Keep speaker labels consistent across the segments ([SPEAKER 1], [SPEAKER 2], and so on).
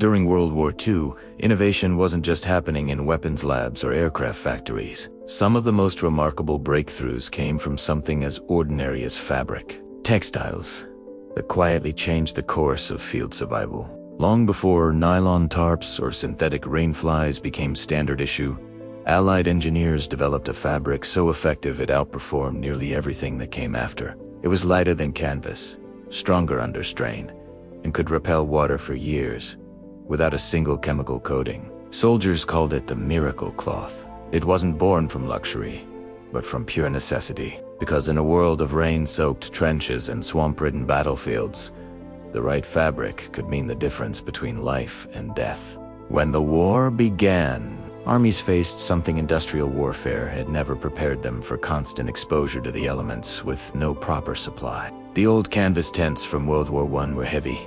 [SPEAKER 1] During World War II, innovation wasn't just happening in weapons labs or aircraft factories. Some of the most remarkable breakthroughs came from something as ordinary as fabric. Textiles that quietly changed the course of field survival. Long before nylon tarps or synthetic rainflies became standard issue, Allied engineers developed a fabric so effective it outperformed nearly everything that came after. It was lighter than canvas, stronger under strain, and could repel water for years without a single chemical coating. Soldiers called it the miracle cloth. It wasn't born from luxury, but from pure necessity. Because in a world of rain-soaked trenches and swamp-ridden battlefields, the right fabric could mean the difference between life and death. When the war began, armies faced something industrial warfare had never prepared them for: constant exposure to the elements with no proper supply. The old canvas tents from World War I were heavy,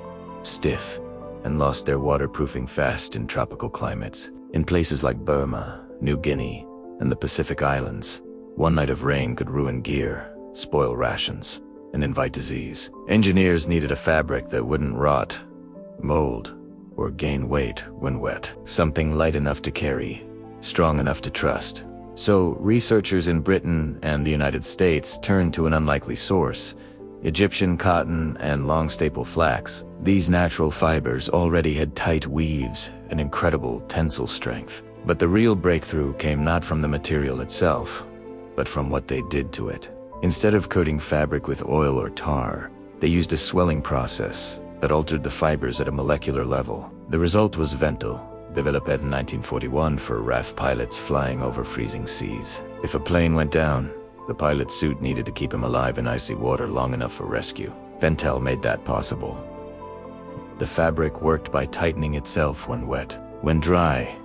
[SPEAKER 1] stiff, and lost their waterproofing fast in tropical climates. In places like Burma, New Guinea, and the Pacific Islands, one night of rain could ruin gear, spoil rations, and invite disease. Engineers needed a fabric that wouldn't rot, mold, or gain weight when wet. Something light enough to carry, strong enough to trust. So researchers in Britain and the United States turned to an unlikely source: Egyptian cotton and long staple flax. These natural fibers already had tight weaves and incredible tensile strength. But the real breakthrough came not from the material itself, but from what they did to it. Instead of coating fabric with oil or tar, they used a swelling process that altered the fibers at a molecular level. The result was Ventil, developed in 1941 for RAF pilots flying over freezing seas. If a plane went down, the pilot's suit needed to keep him alive in icy water long enough for rescue. Ventil made that possible. The fabric worked by tightening itself when wet. When dry,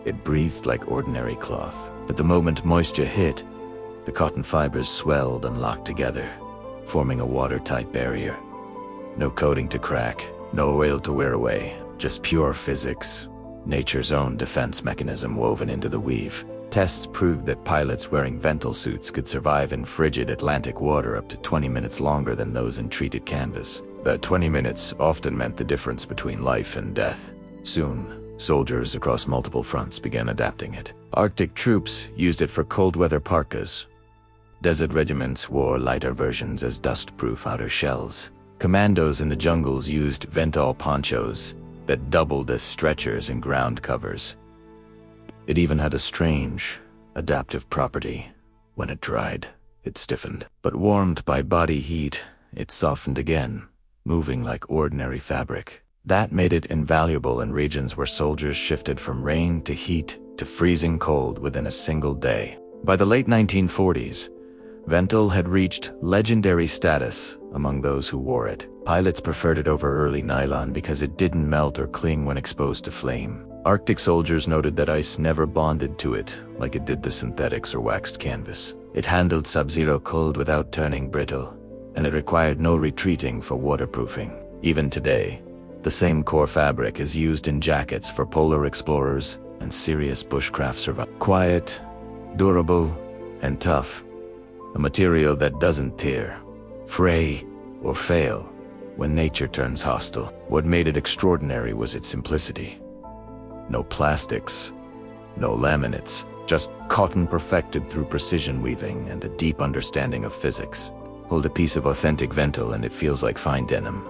[SPEAKER 1] it breathed like ordinary cloth. But the moment moisture hit, the cotton fibers swelled and locked together, forming a watertight barrier. No coating to crack, no oil to wear away, just pure physics, nature's own defense mechanism woven into the weave. Tests proved that pilots wearing Ventil suits could survive in frigid Atlantic water up to 20 minutes longer than those in treated canvas. That 20 minutes often meant the difference between life and death. Soon, soldiers across multiple fronts began adapting it. Arctic troops used it for cold-weather parkas. Desert regiments wore lighter versions as dust-proof outer shells. Commandos in the jungles used Ventil ponchos that doubled as stretchers and ground covers. It even had a strange, adaptive property. When it dried, it stiffened. But warmed by body heat, it softened again, moving like ordinary fabric. That made it invaluable in regions where soldiers shifted from rain to heat to freezing cold within a single day. By the late 1940s, Ventil had reached legendary status among those who wore it. Pilots preferred it over early nylon because it didn't melt or cling when exposed to flame. Arctic soldiers noted that ice never bonded to it like it did the synthetics or waxed canvas. It handled sub-zero cold without turning brittle, and it required no retreating for waterproofing. Even today, the same core fabric is used in jackets for polar explorers and serious bushcraft survivors. Quiet, durable, and tough. A material that doesn't tear, fray, or fail when nature turns hostile. What made it extraordinary was its simplicity. No plastics, no laminates, just cotton perfected through precision weaving and a deep understanding of physics. Hold a piece of authentic Ventil and it feels like fine denim.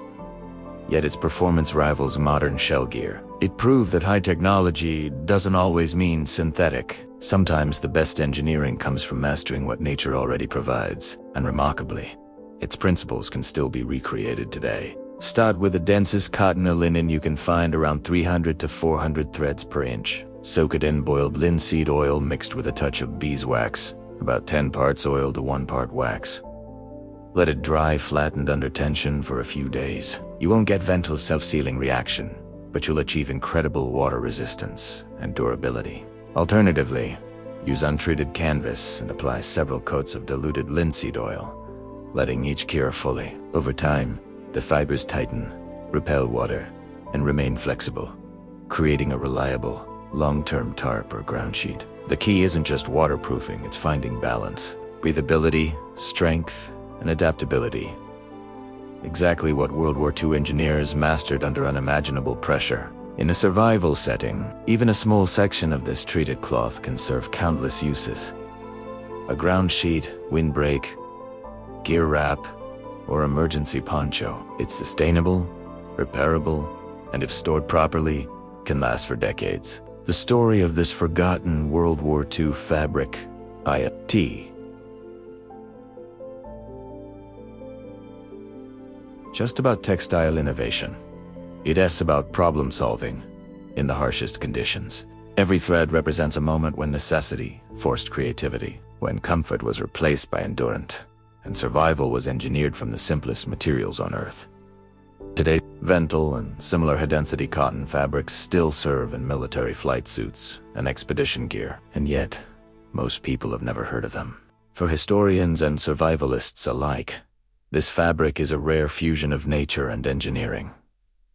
[SPEAKER 1] Yet its performance rivals modern shell gear. It proved that high technology doesn't always mean synthetic. Sometimes the best engineering comes from mastering what nature already provides, and remarkably, its principles can still be recreated today. Start with the densest cotton or linen you can find, around 300 to 400 threads per inch. Soak it in boiled linseed oil mixed with a touch of beeswax, about 10 parts oil to 1 part wax. Let it dry flattened under tension for a few days. You won't get Ventil's self-sealing reaction, but you'll achieve incredible water resistance and durability. Alternatively, use untreated canvas and apply several coats of diluted linseed oil, letting each cure fully. Over time, the fibers tighten, repel water, and remain flexible, creating a reliable, long-term tarp or ground sheet. The key isn't just waterproofing, it's finding balance. Breathability, strength, and adaptability. Exactly what World War II engineers mastered under unimaginable pressure. In a survival setting, even a small section of this treated cloth can serve countless uses. A ground sheet, windbreak, gear wrap, or emergency poncho. It's sustainable, repairable, and if stored properly, can last for decades. The story of this forgotten World War II fabric, IT. Just about textile innovation. It's about problem solving in the harshest conditions. Every thread represents a moment when necessity forced creativity, when comfort was replaced by endurance, and survival was engineered from the simplest materials on Earth. Today, Vental and similar high-density cotton fabrics still serve in military flight suits and expedition gear, and yet, most people have never heard of them. For historians and survivalists alike, this fabric is a rare fusion of nature and engineering.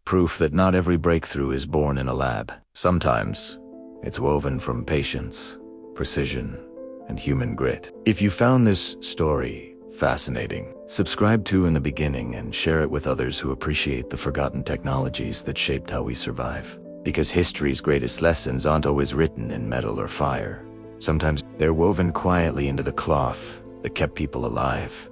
[SPEAKER 1] Proof that not every breakthrough is born in a lab. Sometimes, it's woven from patience, precision, and human grit. If you found this story fascinating, subscribe to In the Beginning and share it with others who appreciate the forgotten technologies that shaped how we survive. Because history's greatest lessons aren't always written in metal or fire. Sometimes they're woven quietly into the cloth that kept people alive.